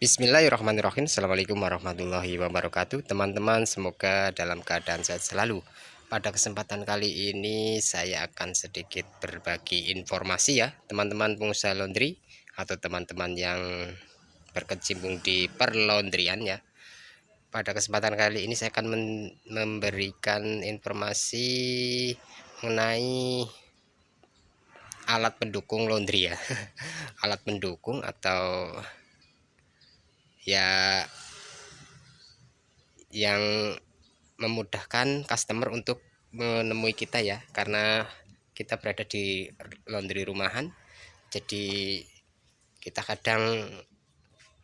Bismillahirrahmanirrahim. Assalamualaikum warahmatullahi wabarakatuh. Teman-teman, semoga dalam keadaan sehat selalu. Pada kesempatan kali ini saya akan sedikit berbagi informasi ya, teman-teman pengusaha laundry atau teman-teman yang berkecimpung di perlaundryan ya. Pada kesempatan kali ini saya akan memberikan informasi mengenai alat pendukung laundry ya. Alat pendukung atau ya yang memudahkan customer untuk menemui kita ya, karena kita berada di laundry rumahan, jadi kita kadang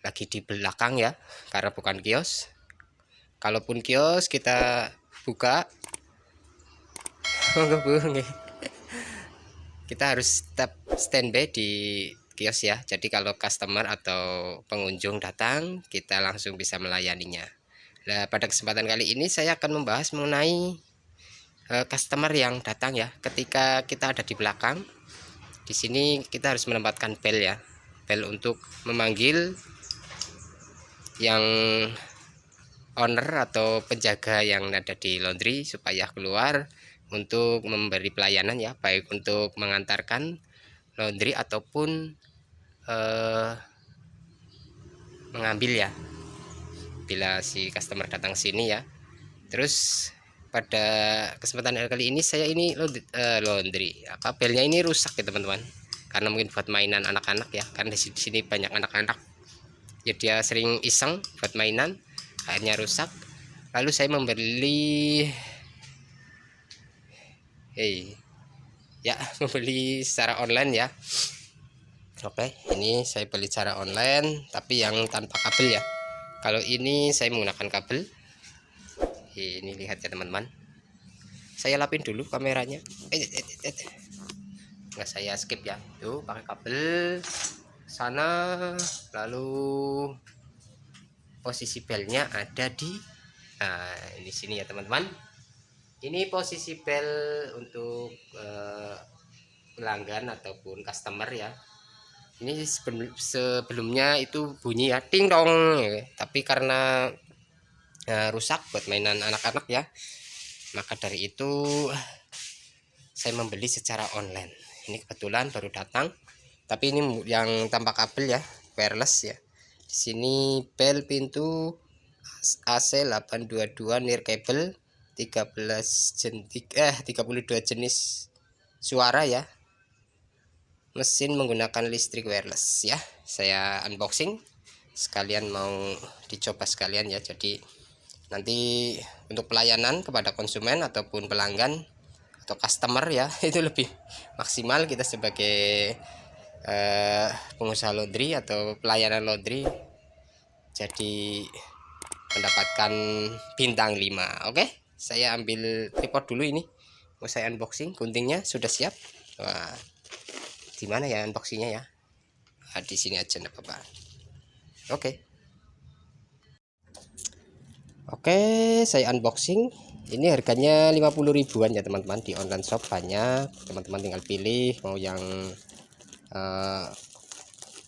lagi di belakang ya, karena bukan kios. Kalaupun kios kita buka kita harus tetap standby di kios ya. Jadi kalau customer atau pengunjung datang, kita langsung bisa melayaninya. Nah, pada kesempatan kali ini saya akan membahas mengenai customer yang datang ya. Ketika kita ada di belakang, di sini kita harus menempatkan bel ya, bel untuk memanggil yang owner atau penjaga yang ada di laundry supaya keluar untuk memberi pelayanan ya, baik untuk mengantarkan laundry ataupun mengambil ya, bila si customer datang sini ya. Terus pada kesempatan kali ini saya ini laundry apa belnya ini rusak ya teman-teman, karena mungkin buat mainan anak-anak ya, karena di sini banyak anak-anak ya, dia sering iseng buat mainan akhirnya rusak. Lalu saya membeli membeli secara online ya. Oke, ini saya beli secara online tapi yang tanpa kabel ya. Kalau ini saya menggunakan kabel. Ini lihat ya teman-teman. Saya lapin dulu kameranya. Nggak, saya skip ya. Tuh pakai kabel sana, lalu posisi belnya ada di di sini ya teman-teman. Ini posisi bel untuk pelanggan ataupun customer ya. Ini sebelumnya itu bunyi ya, ting dong, tapi karena rusak buat mainan anak-anak ya, maka dari itu saya membeli secara online. Ini kebetulan baru datang, tapi ini yang tanpa kabel ya, wireless ya. Di sini bel pintu AC 822 near cable 32 jenis suara ya. Mesin menggunakan listrik wireless ya. Saya unboxing sekalian, mau dicoba sekalian ya. Jadi nanti untuk pelayanan kepada konsumen ataupun pelanggan atau customer ya, itu lebih maksimal kita sebagai pengusaha laundry atau pelayanan laundry jadi mendapatkan bintang 5. Oke, saya ambil tripod dulu, ini mau saya unboxing. Guntingnya sudah siap. Wah, di mana ya unboxingnya ya? Di sini aja enggak apa-apa. Oke, saya unboxing. Ini harganya 50 ribuan ya teman-teman, di online shop banyak. Teman-teman tinggal pilih mau yang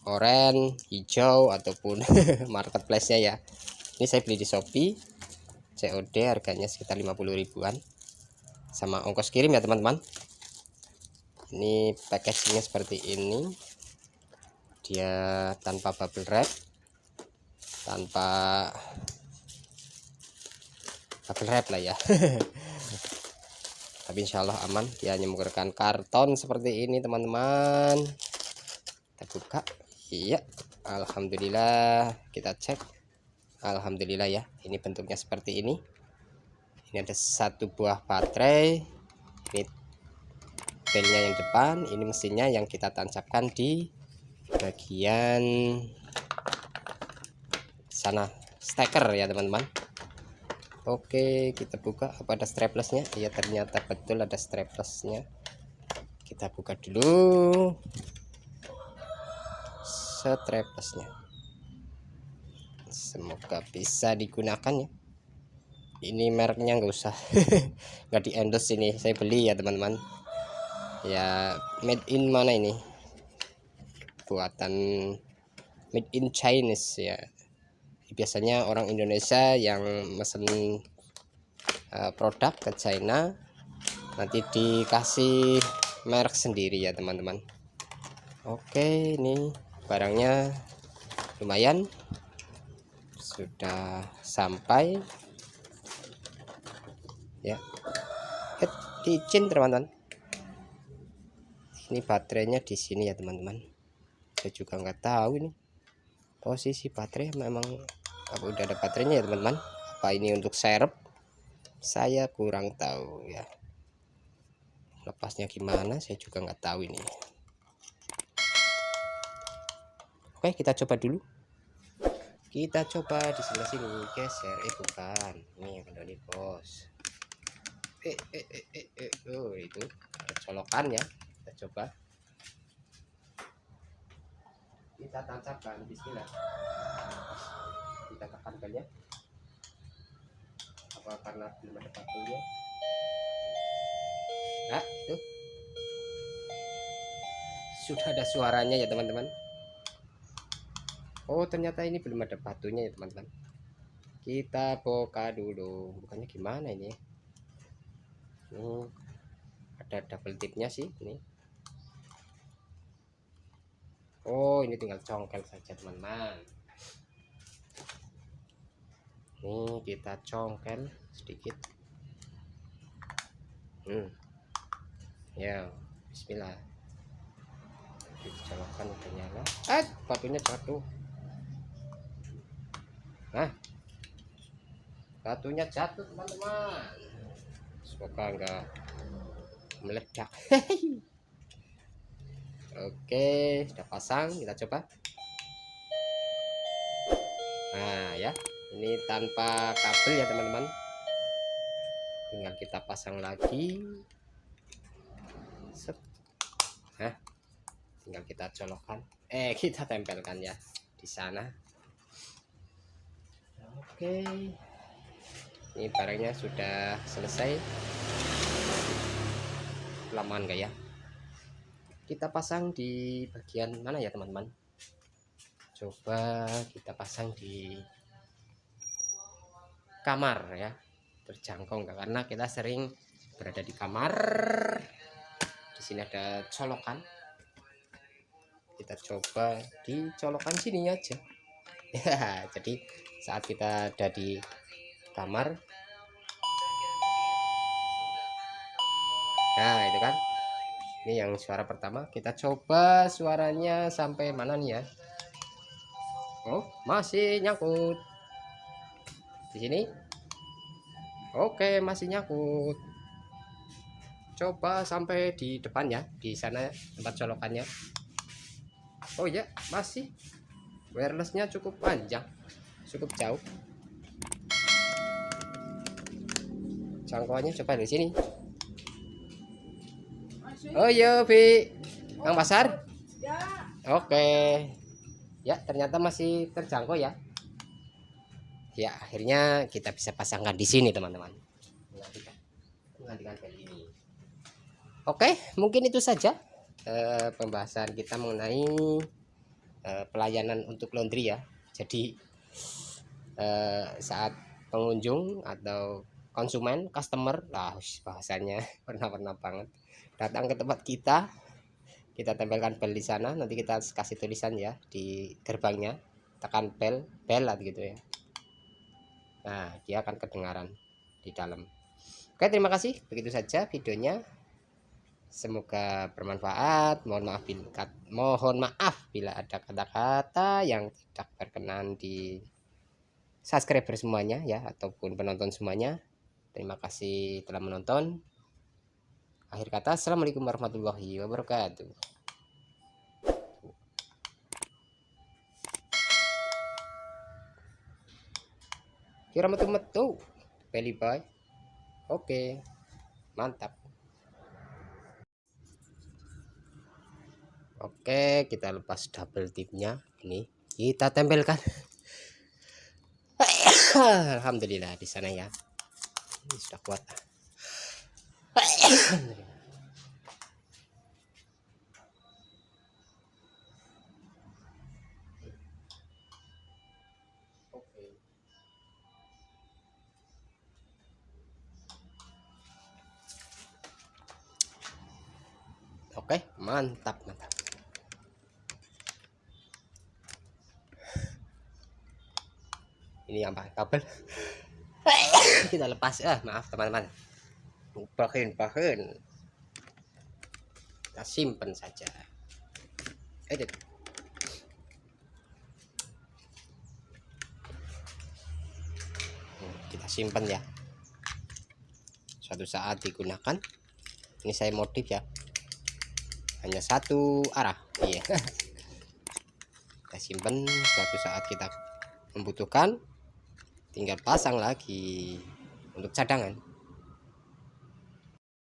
oranye, hijau ataupun marketplace-nya ya. Ini saya beli di Shopee, COD, harganya sekitar 50 ribuan sama ongkos kirim ya teman-teman. Ini packagingnya seperti ini, dia tanpa bubble wrap, lah ya. Tapi insya Allah aman, dia hanya menggunakan karton seperti ini teman-teman. Kita buka, iya, alhamdulillah. Kita cek, alhamdulillah ya, ini bentuknya seperti ini. Ini ada satu buah baterai, ini belnya yang depan, ini mesinnya yang kita tancapkan di bagian sana, steker ya teman-teman. Oke, kita buka, apa ada straplessnya? Iya, ternyata betul ada straplessnya. Kita buka dulu straplessnya, semoga bisa digunakan ya. Ini mereknya nggak usah nggak di endorse, ini saya beli ya teman-teman ya. Made in mana ini, buatan made in Chinese ya. biasanya orang Indonesia yang mesen produk ke China nanti dikasih merek sendiri ya teman-teman. Oke, ini barangnya lumayan sudah sampai ya. Izin teman-teman, ini baterainya di sini ya teman-teman. Saya juga nggak tahu ini posisi baterai, memang apa udah ada baterainya ya teman-teman, apa ini untuk serep, saya kurang tahu ya. Lepasnya gimana saya juga nggak tahu ini. Oke, kita coba dulu. Kita coba di sebelah sini, geser. Bukan, ini yang kendali bos. Oh, itu ada colokan ya. Kita coba. Kita tancapkan, bismillah. Kita tekankan ya. Apa karena belum ada patungnya? Nah, itu sudah ada suaranya ya teman-teman. Oh, ternyata ini belum ada batunya ya teman-teman. Kita buka dulu. Bukannya gimana ini? Ini ada double tipnya sih ini. Oh, ini tinggal congkel saja teman-teman. Ini kita congkel sedikit. Ya, bismillah. Dicolokkan udah nyala. Batunya jatuh. Nah, batunya jatuh teman-teman. Semoga enggak meledak. Oke, sudah pasang, kita coba. Nah ya, ini tanpa kabel ya teman-teman, tinggal kita pasang lagi. Set. Nah, tinggal kita colokkan, kita tempelkan ya di sana. Oke, ini barangnya sudah selesai. Lamaan gak ya? Kita pasang di bagian mana ya teman-teman? Coba kita pasang di kamar ya, terjangkau enggak? Karena kita sering berada di kamar. Di sini ada colokan, kita coba dicolokan sini aja ya. Jadi saat kita ada di kamar, nah itu kan, ini yang suara pertama. Kita coba suaranya sampai mana nih ya. Oh, masih nyangkut di sini. Oke, masih nyangkut. Coba sampai di depan ya, di sana tempat colokannya. Oh ya, masih. Wirelessnya cukup panjang, cukup jauh. Jangkauannya coba di sini. Oh iya, Vi. Kang Pasar? Oke. Ya, ternyata masih terjangkau ya. Ya, akhirnya kita bisa pasangkan di sini, teman-teman. Menggantikan bel ini. Oke, mungkin itu saja pembahasan kita mengenai pelayanan untuk laundry ya. Jadi saat pengunjung atau konsumen, customer, bahasanya pernah banget, datang ke tempat kita tempelkan bel di sana, nanti kita kasih tulisan ya di gerbangnya, tekan bel gitu ya. Nah, dia akan kedengaran di dalam. Oke, terima kasih. Begitu saja videonya. Semoga bermanfaat. Mohon maaf bila ada kata-kata yang tidak berkenan di subscriber semuanya ya, ataupun penonton semuanya. Terima kasih telah menonton. Akhir kata, assalamualaikum warahmatullahi wabarakatuh. Kira metu beli bye. Oke, mantap. Oke, kita lepas double tipnya. Ini kita tempelkan. Alhamdulillah di sana ya. Ini sudah kuat. Oke. Oke, mantap. Ini apa, kabel kita lepas. Maaf teman-teman, bahan kita simpan saja. Edit. Kita simpan ya, suatu saat digunakan. Ini saya modif ya, hanya satu arah. Iya. Kita simpan, suatu saat kita membutuhkan tinggal pasang lagi untuk cadangan.